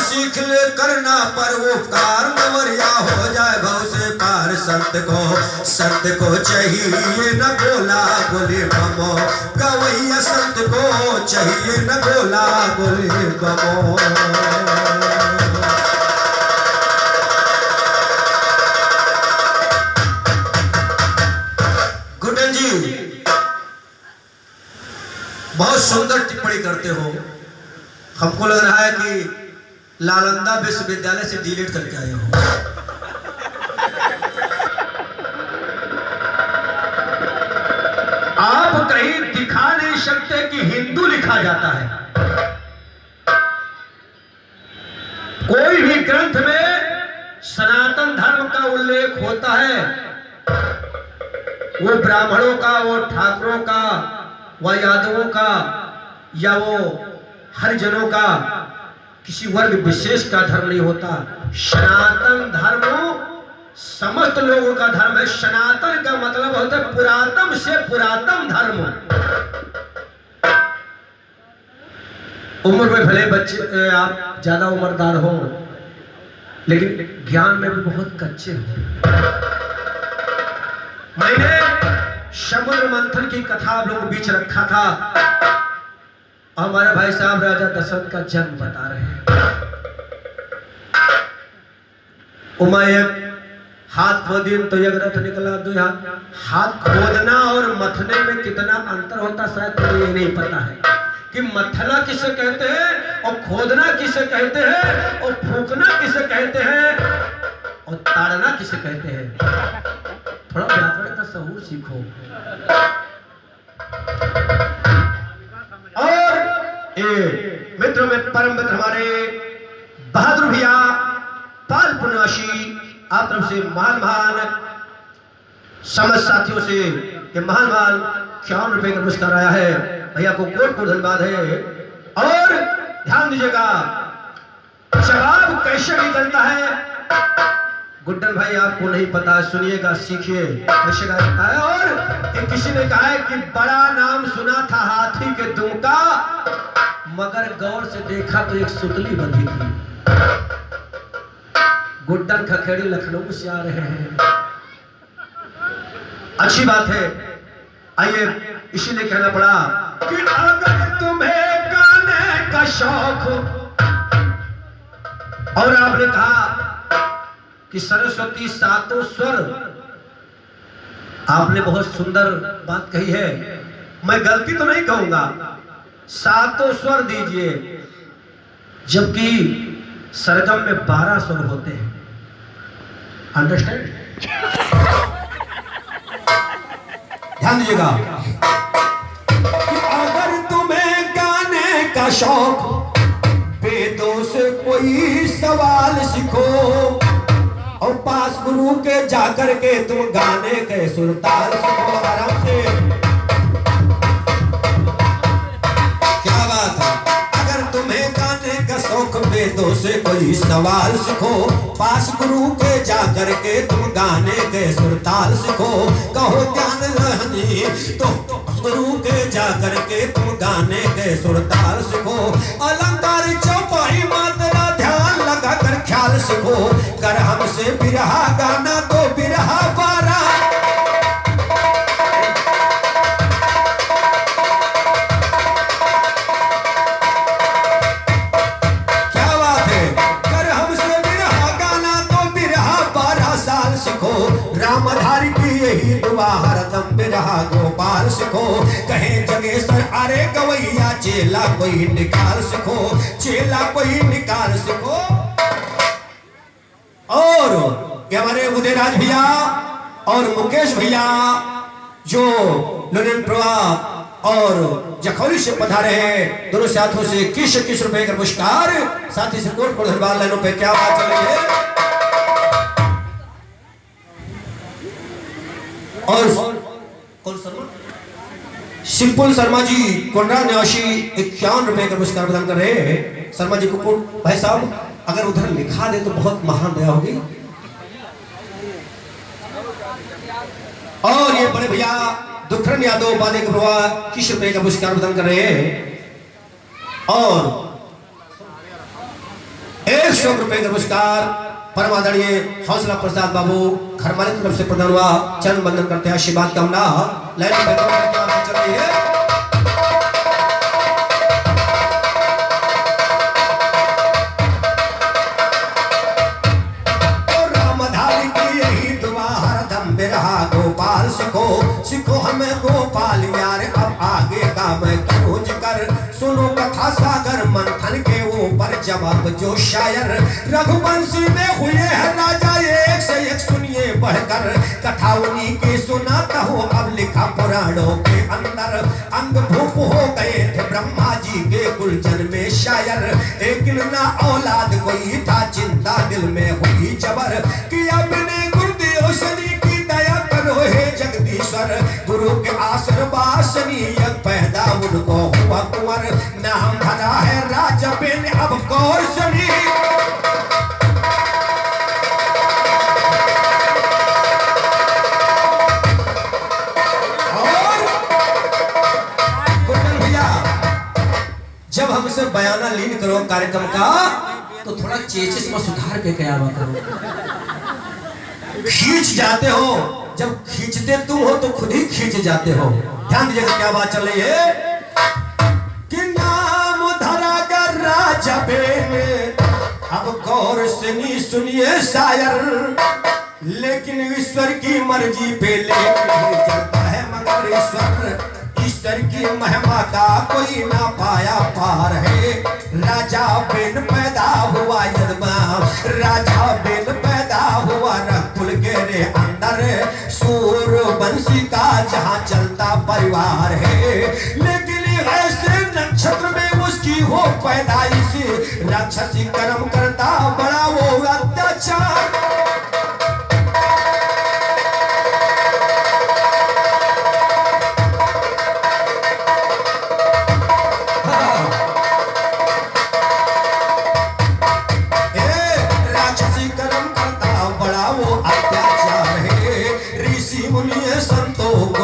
सीख ले करना पर उपकार, मवरिया हो जाए भव से पार। संत को चाहिए न गोला बोले बमो, गवैया संत को चाहिए न गोला बोले बमो। गुड्डन जी बहुत सुंदर टिप्पणी करते हो। हमको लग रहा है कि नालंदा विश्वविद्यालय से डीलिट करके आए हो। आप कहीं दिखा नहीं सकते कि हिंदू लिखा जाता है। कोई भी ग्रंथ में सनातन धर्म का उल्लेख होता है, वो ब्राह्मणों का, वो ठाकुरों का, व यादवों का, या वो हरिजनों का, किसी वर्ग विशेष का धर्म नहीं होता। सनातन धर्म समस्त लोगों का धर्म है। सनातन का मतलब होता है पुरातन से पुरातन धर्म। उम्र में भले बच्चे आप ज्यादा उम्रदार हो, लेकिन ज्ञान में भी बहुत कच्चे हो। मैंने समुद्र मंथन की कथा आप लोगों के बीच रखा था। हमारे भाई साहब राजा दशरथ का जन्म बता रहे हैं। उमायक हाथ खोदिन तो एक रथ निकला दो हाथ। खोदना और मथने में कितना अंतर होता शायद तुम्हें ये नहीं पता है कि मथना किसे कहते हैं और खोदना किसे कहते हैं और फूकना किसे कहते हैं और ताड़ना किसे कहते हैं। थोड़ा व्याकरण का सहूर सीखो। और मित्रों में परम मित्र हमारे बहादुर भैया पाल पुण्यवासी, आप तरफ से महान समस्त साथियों से ये महान 51 रुपए का पुरस्कार आया है। भैया को कोट कोट धन्यवाद है। और ध्यान दीजिएगा जवाब कैसे निकलता है। गुड्डन भाई आपको नहीं पता, सुनिएगा, सीखिए कैसे गाता है। और किसी ने कहा है कि बड़ा नाम सुना था हाथी के दुम का, मगर गौर से देखा तो एक सुतली बंधी थी। गुड्डन खखेड़ी लखनऊ से आ रहे हैं, अच्छी बात है। आइए इसीलिए कहना पड़ा कि अगर तुम्हें गाने का शौक हो, और आपने कहा कि सरस्वती सातों स्वर, आपने बहुत सुंदर बात कही है। मैं गलती तो नहीं कहूंगा, सातों स्वर दीजिए, जबकि सरगम में 12 स्वर होते हैं। अंडरस्टैंड? ध्यान दीजिएगा कि अगर तुम्हें गाने का शौक, वेदों से कोई सवाल सीखो, और पास गुरु के जाकर के तुम गाने के सुरताल सीखो। आराम से, क्या बात है। अगर तुम्हें गाने का शौक, वेदों से कोई सवाल सीखो, पास गुरु के जाकर के तुम गाने के सुरताल सीखो। कहो ज्ञान रहनी तो गुरु के जाकर के तुम गाने के सुरताल सीखो। अलंकार चौपाई मात्रा ध्यान लगा कर ख्याल सीखो। कर हमसे बिरहा गाना तो बिरहा बारा, क्या बात है। कर हमसे बिरहा गाना तो बिरहा 12 साल सीखो। रामधारी की यही दुआ हरदम बिरहा गोपाल सीखो। कहे जगेश्वर अरे गवैया चेला कोई निकाल सीखो, चेला कोई निकाल सीखो। और हमारे उदयराज भैया और मुकेश भैया जो लुनिन प्रभा और जखौली से पधारे हैं, दोनों साथियों से 21 रुपए का पुरस्कार, साथ ही से कोट कोट धन्यवाद। लाइनों पे क्या बात चल रही है। और कौन शर्मा, सिंपल शर्मा जी कोंडा निवासी 51 रुपए का पुरस्कार प्रदान कर रहे हैं। शर्मा जी को भाई साहब अगर उधर लिखा दे तो बहुत महान दया होगी। और ये बड़े भैया दुखरन यादव बाले के प्रभा 21 रुपए का पुरस्कार प्रदान कर रहे हैं। और 100 रुपए का पुरस्कार परम आदरणीय हौसला प्रसाद बाबू घर मालिक की तरफ से प्रदान हुआ। चरण बंदन करते हैं, आशीर्वाद कामना लाइन में चल रही है। गोपाल सिखो हमें गोपाल यार, अब आगे का मैं खोज कर सुनो कथा सागर मंथन के ऊपर जवाब जो शायर रघुवंशी में हुए हैं राजा, एक से एक सुनिए बढ़कर कथा उन्हीं की सुनाता हूँ। अब लिखा पुराणों के अंदर अंग भूप हो गए थे ब्रह्मा जी के कुलजन में शायर, लेकिन ना औलाद कोई था, चिंता दिल में हुई जबर कि अपने गुरुदेव शनि हे जगदीश्वर, गुरु के आशीर्वाद शनि पैदा उनको हुआ कुंवर, नाम धरा है राजा बेन अब कौर शनि। और गुरु भैया जब हमसे बयाना लीन करो कार्यक्रम का तो थोड़ा चेचिस में सुधार के क्या बात करो, खींच जाते हो, जब खींचते तुम हो तो खुद ही खींच जाते हो। ध्यान दीजिएगा क्या बात चल रही है कि नाम धरा कर राजा बेन अब गौर से नहीं सुनिए शायर, लेकिन ईश्वर की मर्जी पे लेके चलता है मगर ईश्वर की महिमा का कोई ना पाया पार है। राजा बेन पैदा हुआ यदमा, राजा बेन पैदा हुआ रकुल के रे अंदर, सूर बंसी का जहाँ चलता परिवार है, लेकिन ऐसे नक्षत्र में उसकी हो पैदाइश, राक्षसी कर्म करता बड़ा वो अत्याचार।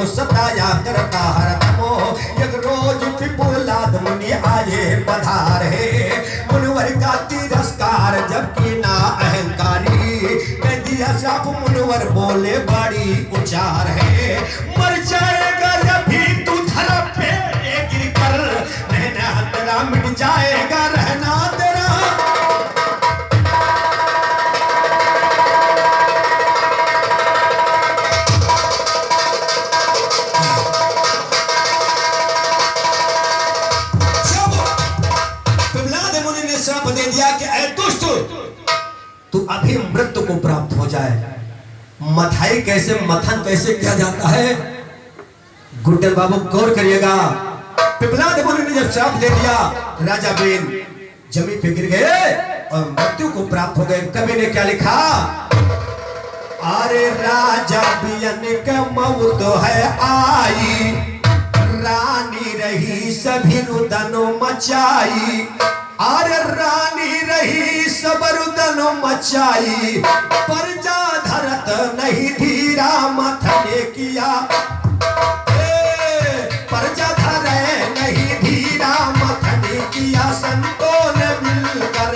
सताया करता हरदमो, एक रोज पिपुलाद मुनि आए पधार है, मुनवर का तिरस्कार जबकि ना अहंकारी, मैं दिया साप मुनवर बोले बड़ी उचार है, मर जाएगा अभी तू धरा पे गिर कर, रहना तेरा मिट जाएगा रहना तेरा। दे दिया कि ऐ दुष्ट तू अभी मृत्यु को प्राप्त हो जाए। मथाई कैसे मथन कैसे किया जाता है गुरुदेव बाबू गौर करिएगा। पिपलाद मुनि ने जब श्राप दे दिया राजा बेन जमीन पे गिर गए और मृत्यु को प्राप्त हो गए। कवि ने क्या लिखा, अरे राजा बियन का मौत है आई, रानी रही सभी रुदन मचाई, अरे रानी रही सबरुदन मचाई, प्रजा धरत नहीं धीरा मथने किया, प्रजा धरे नहीं धीरा मथने किया, संतों ने मिलकर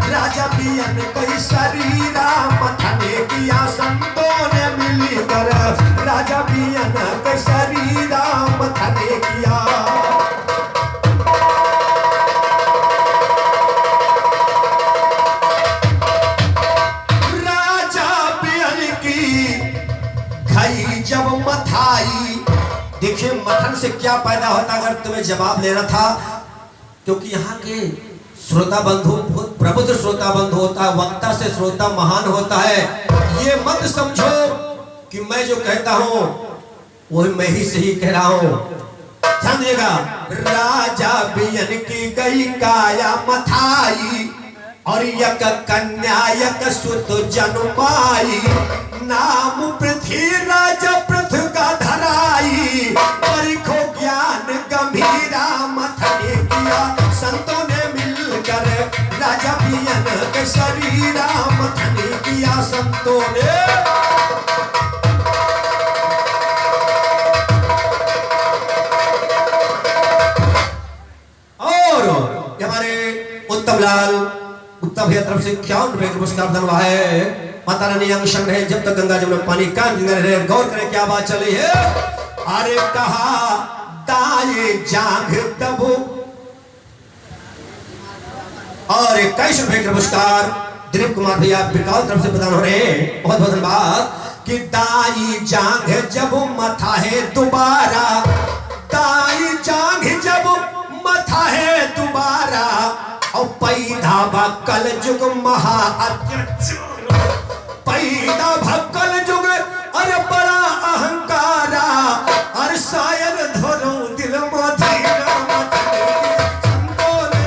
राजा बियन कई शरीरा मथने किया, संतों ने मिलकर राजा बियन कई शरीरा मथने किया। जब मथाई देखिए मथन से क्या पैदा होता, अगर तुम्हें जवाब लेना था, क्योंकि यहाँ के श्रोता बंधु बहुत प्रबुद्ध श्रोता बंधु होता है, वक्ता से श्रोता महान होता है। ये मत समझो कि मैं जो कहता हूँ वही मैं ही सही कह रहा हूँ। समझिएगा, राजा बियन की गई काया मथाई और यक कन्या यक सुत जन्माई, नाम पृथ्वीराज पृथ्वी का धराई, परिखो ज्ञान गंभीरा मथने किया, संतों ने मिलकर राजा बियन के शरीरा मथने किया, संतों ने। और हमारे गुप्ता भैया तरफ से 51 रुपए का पुरस्कार धनवा है। माता रानी अंग संग रहे जब तक गंगा जमुना पानी कान रहे। गौर करें क्या बात चली है। अरे कहा दाए जाग तब और 21 रुपए का पुरस्कार दिलीप कुमार भैया बिकाऊ तरफ से प्रदान हो रहे हैं। बहुत बहुत धन्यवाद। कि दाई जाग जब मथा है दोबारा, दाई जाग जब मथा है दोबारा और पैदा भक्कल जुग महा अत्याचार, पैदा भक्कल जुग अरे बड़ा अहंकारा और शायर धरो दिल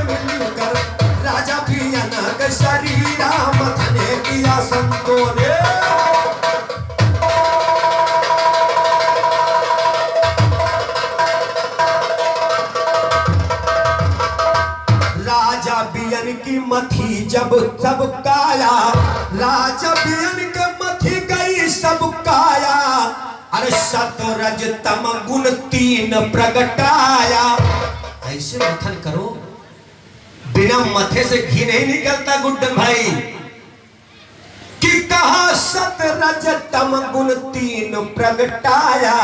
मिलकर राजा पिया न शरीरा मथने किया संतों ने। की मथी जब सब काया, राजा बियन के मथी गई सब काया अरे सतरज तम गुण 3 प्रगटाया। ऐसे मथन करो बिना मथे से घी नहीं निकलता गुड्डन भाई। कि कहा सतरज तम गुण 3 प्रगटाया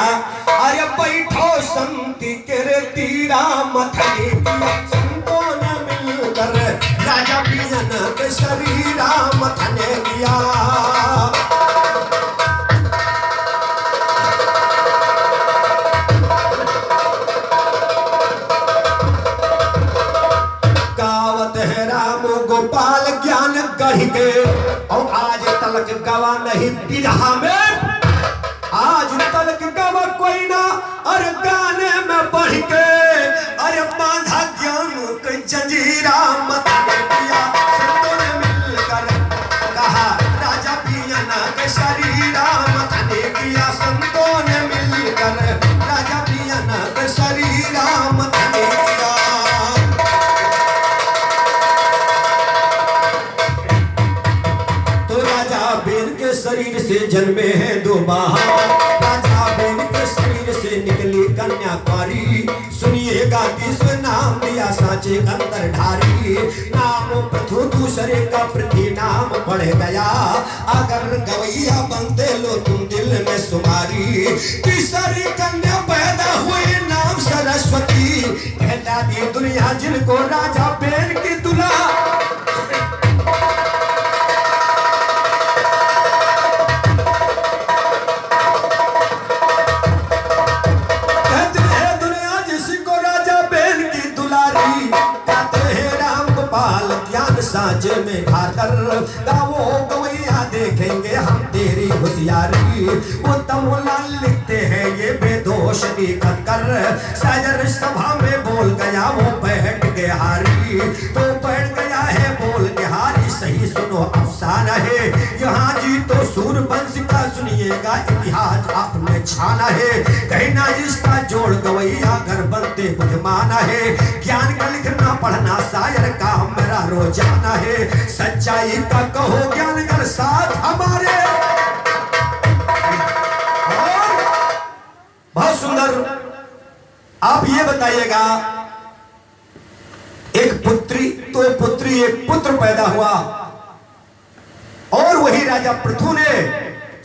अरे बैठो संति के तीरा मथने संतों ने मिलकर राजा पियन के शरीरा मथने दिया। गावत है राम गोपाल ज्ञान गढ़ के और आज तलक गवा नहीं विधा में, आज तलक गवा कोई ना अरे गाने में बढ़ के अरे बांधा ज्ञान के जंजीरा मथने दिया। संतों ने मिलकर कहा राजा पियन के शरीरा मथने दिया। संतों ने मिलकर राजा पियन के शरीरा मथने दिया। तो राजा बेन के शरीर से जन्मे हैं 2 बाहा, राजा बेन के शरीर से निकली कन्याकुमारी। सुनिएगा किसने नाम दिया साचे अंदर ढारी। नाम प्रथु दूसरे का पृथ्वी नाम बढ़ गया, अगर गवैया बनते लो तुम दिल में सुमारी। तीसरी कन्या पैदा हुई नाम सरस्वती, कहता दी दुनिया जिनको राजा बेन की दुल्हा। साँचे में खाकर गावो गवैया देखेंगे हम तेरी होशियारी। वो तमोलाल लिखते हैं ये बेदोष निकट कर, साजर सभा में बोल गया वो बैठ के हारी। तो बैठ गया है बोल के हारी, सही सुनो अफसाना है यहाँ जी तो सूरवंश का। सुनिएगा इतिहास आपने छाना है, कहना इसका जोड़ गवैया घर बनते बुझमाना है। ज्ञान का लिखना पढ़ना शायर का मेरा रोजाना है, सच्चाई का कहो ज्ञान कर साथ हमारे। और बहुत सुंदर आप ये बताइएगा एक पुत्री तो पुत्री एक पुत्र पैदा हुआ और वही राजा पृथु ने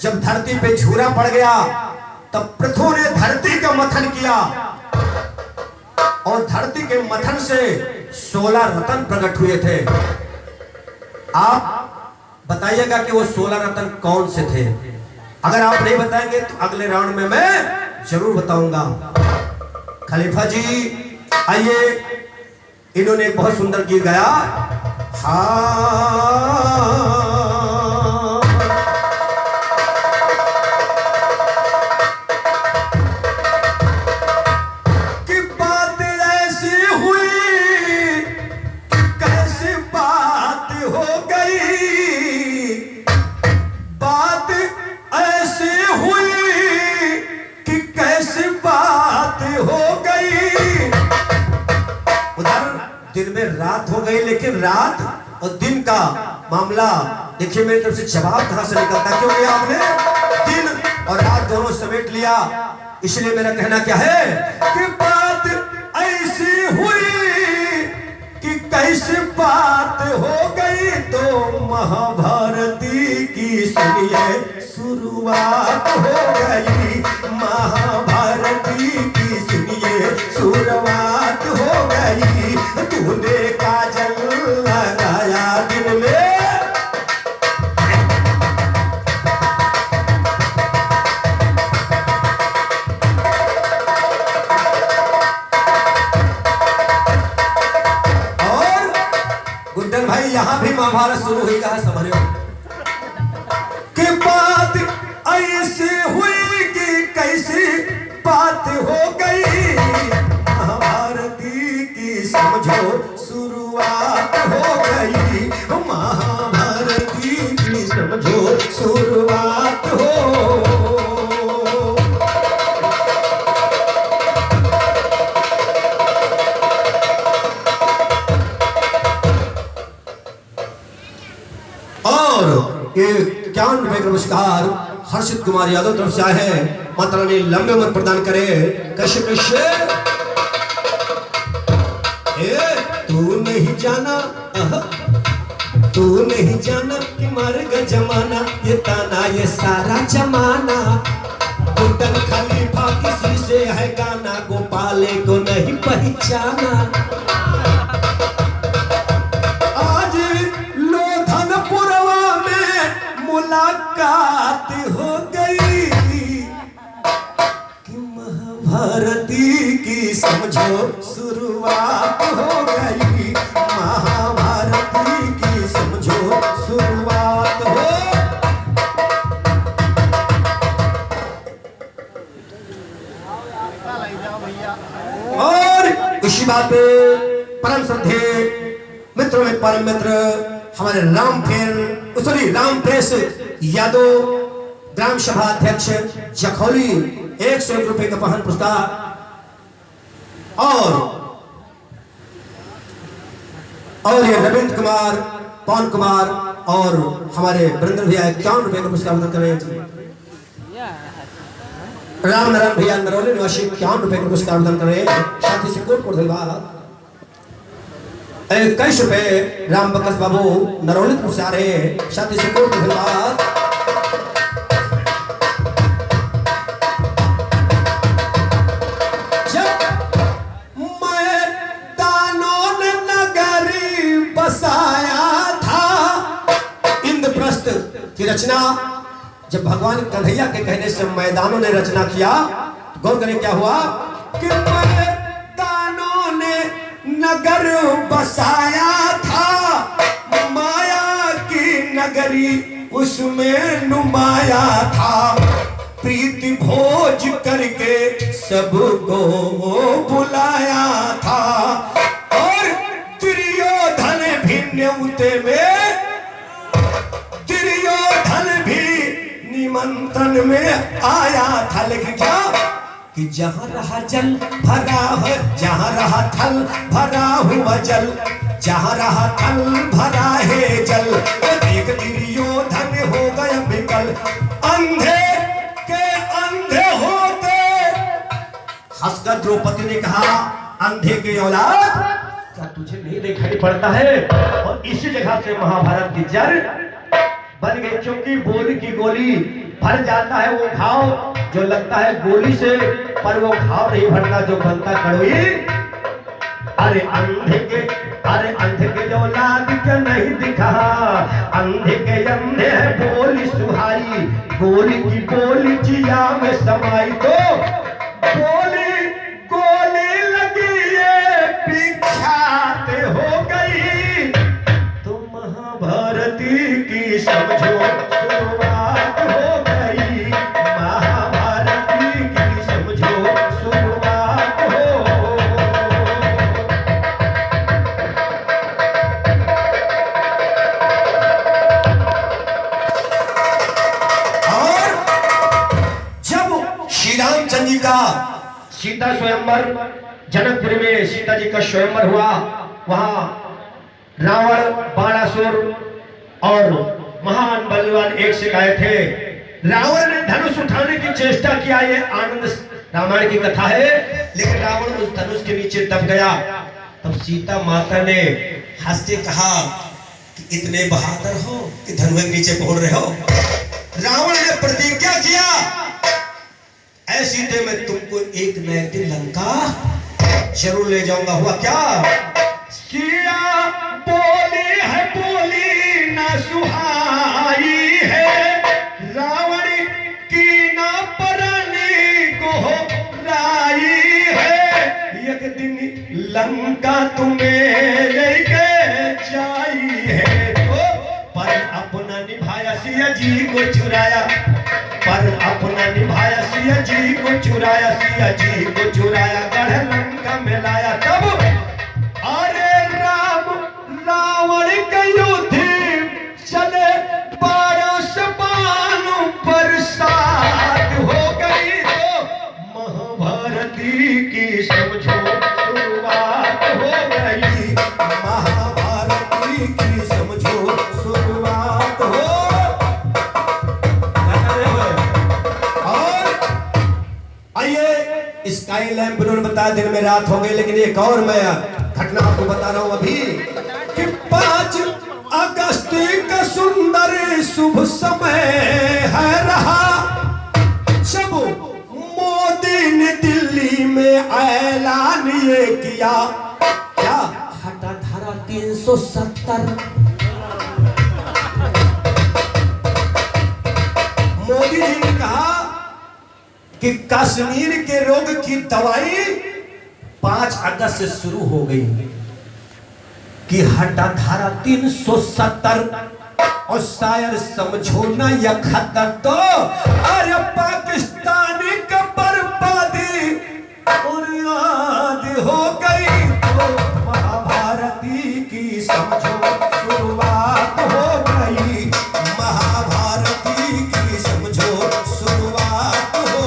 जब धरती पे झूरा पड़ गया तब पृथु ने धरती का मथन किया और धरती के मथन से 16 रत्न प्रकट हुए थे। आप बताइएगा कि वो 16 रत्न कौन से थे। अगर आप नहीं बताएंगे तो अगले राउंड में मैं जरूर बताऊंगा। खलीफा जी आइए, इन्होंने एक बहुत सुंदर गीत गाया। हाँ दिन में रात हो गई, लेकिन रात और दिन का मामला देखिए मेरी तरफ से जवाब कहां से निकलता है, क्योंकि आपने दिन और रात दोनों समेट लिया। इसलिए मेरा कहना क्या है कि बात ऐसी हुई कि कैसी बात हो गई। तो महाभारती की सुनिए शुरुआत हो गई, महाभारती की सुनिए शुरुआत हो गई। तूने काजल लगाया दिन में, गुड्डन भाई यहाँ भी महाभारत शुरू हुई, कहा समझो कि बात ऐसी हुई कि कैसी बात हो गई, महाभारती की समझो शुरुआत हो गई, महाभारती की समझो शुरुआत हो। ये 51 रुपए का पुरस्कार हर्षित कुमार यादव तरफ से आए हैं। माता रानी लंबे उम्र प्रदान करे। कैसे कैसे तू नहीं जाना, तू नहीं जाना कि मरेगा जमाना, ये ताना ये सारा जमाना, गुड्डन खलीफा किसी से है गाना, गोपाले को नहीं पहचाना। मुलाकात हो गई कि महाभारती की समझो शुरुआत हो गई, महाभारती की समझो शुरुआत हो। और इसी बात पे परम श्रद्धेय मित्रों में परम मित्र हमारे राम प्रेस यादव ग्राम सभा अध्यक्ष जखौली 101 रुपए का वाहन पुरस्कार, और ये रविंद्र कुमार, पवन कुमार और हमारे वरिंदर भैया 51 रुपए का पुरस्कार प्रदान कर रहे हैं। राम नारायण भैया नरौली निवासी 51 रुपए का पुरस्कार प्रदान कर रहे हैं। साथ ही से कोट धन्यवाद 21 रुपए राम बकस बाबू नरौली से आ रहे हैं। साथ ही से कोट धन्यवाद। जब मैदानों ने नगरी बसाया था, इंद्रप्रस्थ की रचना जब भगवान कन्हैया के कहने से मैदानों ने रचना किया, गौर करें क्या हुआ कि मैदानों ने नगर बसाया था, माया की नगरी उसमें नुमाया था, प्रीति भोज करके सबको बुलाया था, और दुर्योधन भी न्योते में, दुर्योधन भी निमंत्रण में आया था। लेकिन क्या कि जहाँ रहा जल भरा है, जहाँ रहा थल भरा हुआ जल, जहाँ रहा थल भरा है जल, एक दुर्योधन हो गया विकल, अंधे के अंधे होते। हंसकर द्रौपदी ने कहा, अंधे के औलाद क्या तुझे नहीं दिखाई पड़ता है? और इसी जगह से महाभारत की जड़ बन गई, क्योंकि बोली की गोली भर जाता है वो घाव जो लगता है गोली से, पर वो घाव नहीं भरता जो बनता कड़वी। अरे अंधे के औलाद क्या नहीं दिखा, अंधे के अंधे है बोली सुहाई, गोली की बोली जिया में समाई, तो गोली गोली लगी ये विख्यात हो गई, तो महाभारती की समझो शुरुआत हो गई, महाभारती की समझो शुरुआत हो। और जब श्री रामचंद्र जी का सीता स्वयंवर जनकपुर में सीता जी का स्वयंवर हुआ, वहां रावण, बाणासुर और महान बलवान एक से आए थे। रावण ने धनुष उठाने की चेष्टा किया, ये आनंद रामायण की कथा है, लेकिन रावण उस धनुष के नीचे दब गया। तब सीता माता ने हंस के कहा कि इतने बहादुर हो कि धनुष के नीचे पहुंच रहे हो। रावण ने प्रतिज्ञा किया, ऐसी दे मैं तुमको एक न एक दिन लंका जरूर ले जाऊंगा। हुआ क्या? सिया बोली न सुहाई है, रावण की न परनी को लाई है, एक दिन लंका तुम्हें लेके जाई है। तो पर अपना निभाया सिया जी को चुराया, पर अपना निभाया सिया जी को चुराया, सिया जी को चुराया गढ़ लंका में लाया। तब अरे राम रावण के युद्ध चले, पारस बाणों बरसात हो गई। तो महाभारती की समझो शुरुआत हो गई, महाभारती की समझो शुरुआत हो। और आइए स्काई लैंप उन्होंने बताया दिन में रात हो गई, लेकिन एक और मैं घटना आपको बता रहा हूं अभी कि 5 अगस्त का सुंदर शुभ समय है रहा, जब मोदी ने दिल्ली में ऐलान ये किया, क्या हटा धारा 370। मोदी जी ने कहा कि कश्मीर के रोग की दवाई 5 अगस्त से शुरू हो गई, कि हटा धारा 370 और शायर समझो ना यह खतर। तो अरे पाकिस्तानी का बर्बादी और याद हो गई, तो महाभारती की समझो शुरुआत हो गई, महाभारती की समझो शुरुआत हो।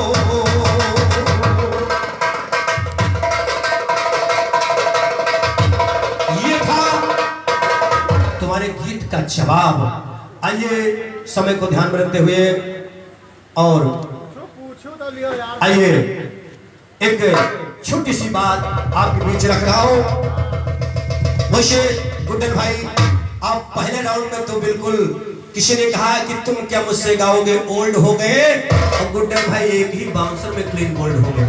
ये था तुम्हारे गीत का जवाब। आइए समय को ध्यान में रखते हुए और आइए एक छोटी सी बात आपके बीच रख रहा हूं। मुझे गुड्डन भाई, आप पहले राउंड में तो बिल्कुल किसी ने कहा कि तुम क्या मुझसे गाओगे, ओल्ड हो गए, और गुड्डन भाई एक ही बाउंसर में क्लीन बोल्ड हो गए।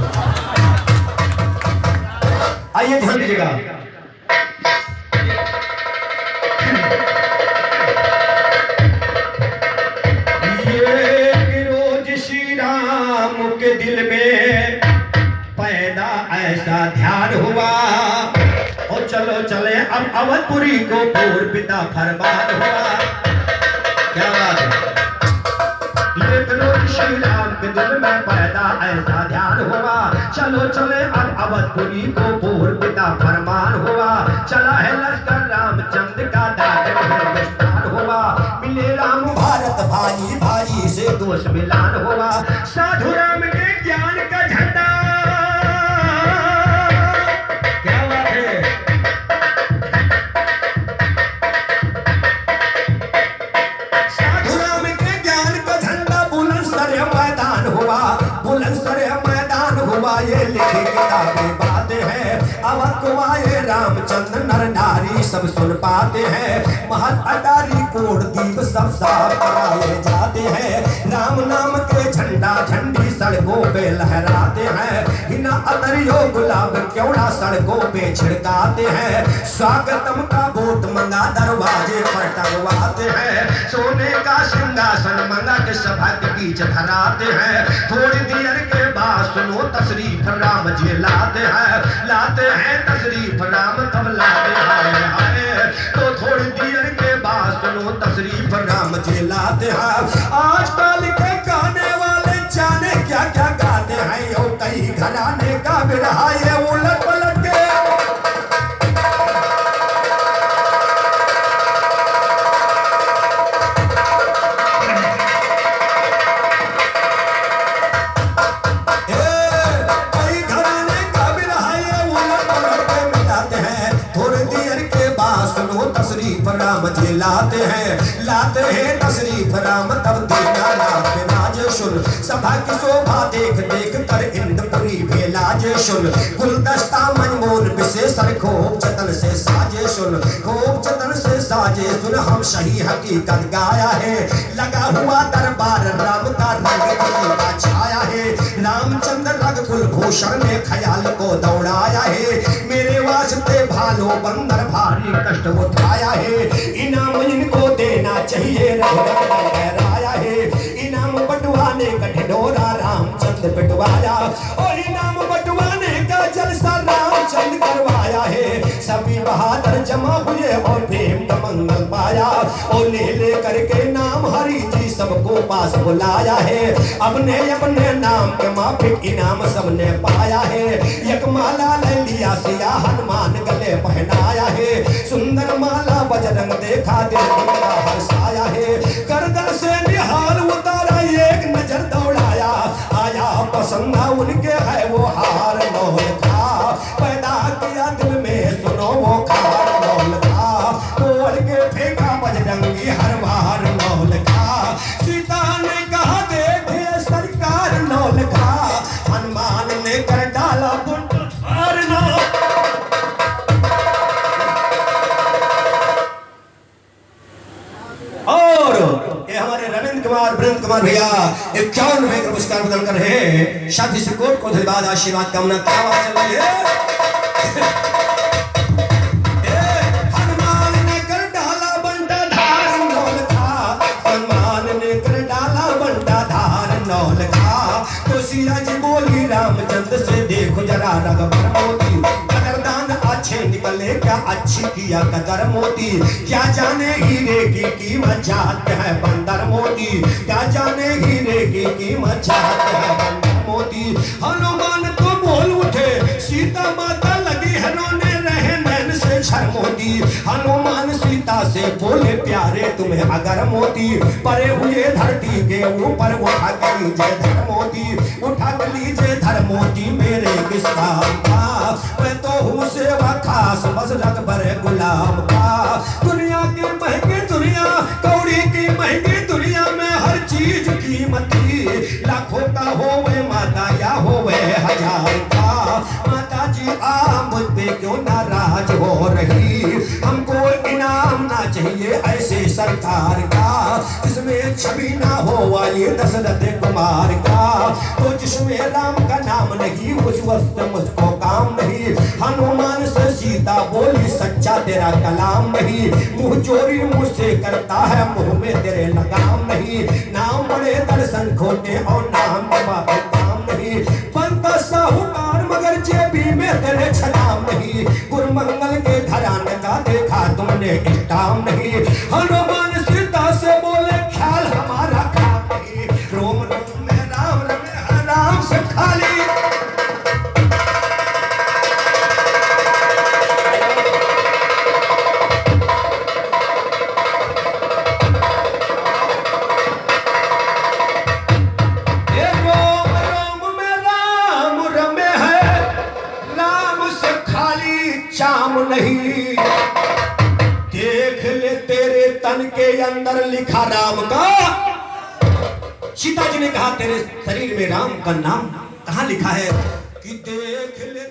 आइए ध्यान दीजिएगा। ये रोज श्री राम के दिल में पैदा ऐसा ध्यान हुआ, और चलो चले अब अवधपुरी को पूर्व पिता फरमान हुआ। क्या बात है? एक रोज श्री राम के दिल में पैदा ऐसा ध्यान हुआ, चलो चले अब अवधपुरी को पूर्व पिता फरमान हुआ। चला है लश्कर रामचंद्र का दाग हिंदुस्तान हुआ, मिले राम भारत भाई भाई से दोष मिलान हुआ। साधु राम के ज्ञान का झंडा, क्या बात है? साधु राम के ज्ञान का झंडा बुलंदशहर मैदान हुआ, बुलंदशहर मैदान हुआ। ये लिखी किताबें बातें हैं, अवध को आए रामचंद्र नर नारी सब सुन पाते हैं। महल अटारी कोट दीप सब साफ कराए जाते हैं, राम नाम के झंडा झंडी सड़कों पे लहराते हैं। बिना अतरियो गुलाब क्योड़ा सड़कों पे छिड़काते हैं, स्वागतम का बोट मंगा दरवाजे पर टंगवाते हैं। सोने का सिंहासन मंगा के सभा के बीच धराते हैं। थोड़ी देर के बाद सुनो तशरीफ राम जी लाते हैं तशरीफ राम तब लाते हैं। तो थोड़ी देर के बाद सुनो तशरीफ राम जी लाते हैं। आजकल के गाने वाले जाने क्या क्या गाते हैं, यो कई घराने का बिरहा ये उलट पलट के। लाते हैं तशरीफ राम तब दीना नाथ राज सुन, सभा की शोभा देख देख कर इंद्रपुरी भी लाजे सुन, गुलदस्ता मनमोहन विशेषण खूब जतन से साजे सुन, खूब जतन से साजे सुन, हम सही हकीकत गाया है, लगा हुआ दरबार राम का रंग का छाया है, रामचंद्र रघुकुल भूषण ने ख्याल को दौड़ाया है, मेरे वास्ते भालो बंदर भारी कष्ट उठाया है, इनाम इनको देना चाहिए लहराया है, इनाम बंटवाने का ढिढोरा रामचंद्र पिटवाया, और इनाम बंटवाने का जलसा रामचंद्र करवाया है, सभी बहादुर जमा हुए और प्रेम का मंगल पाया, और ले करके नाम हरि जी सबको पास बुलाया है, अपने अपने नाम के माफिक इनाम सबने पाया है, एक माला ले लिया सिया हनुमान गले पहनाया है, सुंदर माला बजरंग देखा दिल का हर्षाया है, गर्दन से निहाल उतारा एक नजर दौड़ाया, आया पसंद उनके है वो हार मोल था, पैदा किया दिल में सुनो वो खार मोल था, तोड़ के फेंका बजरंगी हर बार मोल था, सीता ने कहा देखे सरकार नौल का, हनुमान ने कर डाला बुंड हार नौल। और ये हमारे रविंद्र कुमार वृंद कुमार भैया 51 रुपए का पुरस्कार प्रदान कर रहे हैं, शादी से कोट को धन्यवाद आशीर्वाद कामना क्या बात चल रही है। हनुमान ने कर डाला बंटा धार नौल का, हनुमान ने कर डाला बंटा धार नौल का, तो सिया जी बोली रामचंद्र से देखो जरा रघुबर मोती, कदरदान अच्छे निकले क्या अच्छी किया कदर मोती, क्या जाने हीरे की कीमत जात है बंदर मोती, क्या जाने हीरे की कीमत जात है बंदर मोती, हनुमान तो बोल उठे सीता माता लगी है रोने रहे नैन से शर्मोती, हनुमान सीता से बोले प्यारे तुम्हें अगर मोती, परे हुए धरती के ऊपर उठा कर लीजिए धर मोती, उठा कर लीजिए धर मोती मेरे किस काम का, मैं तो हूँ सेवा खास बस रघुबर गुलाम का, दुनिया की महंगी दुनिया कौड़ी की महंगी दुनिया में हर चीज कीमती, लाखों का हो वे माता या हो वे हजार का, माता जी आप मुझ पे क्यों नाराज हो रही, हमको इनाम ना चाहिए ऐसे सरकार का, जिसमें छवि ना हो ये दशरथ कुमार का, तो जिसमें राम का नाम नहीं उस वक्त मुझको काम नहीं, हनुमान से सीता बोली सच्चा तेरा कलाम नहीं, मुंह चोरी मुझसे करता है मुंह में तेरे लगाम नहीं, नाम बड़े दर्शन खोटे और नाम के काम नहीं, बनता साहूकार मगर जेबी में तेरे छलाम नहीं, गुरुमंगल के घराने का देखा तुमने इष्टाम नहीं, हनुमान सीता से बोले ख्याल हमारा काम नहीं, रोम रोम में राम रमे राम से खाली। शाम नहीं देख ले तेरे तन के अंदर लिखा राम का, सीता जी ने कहा तेरे शरीर में राम का नाम कहाँ लिखा है कि देख ले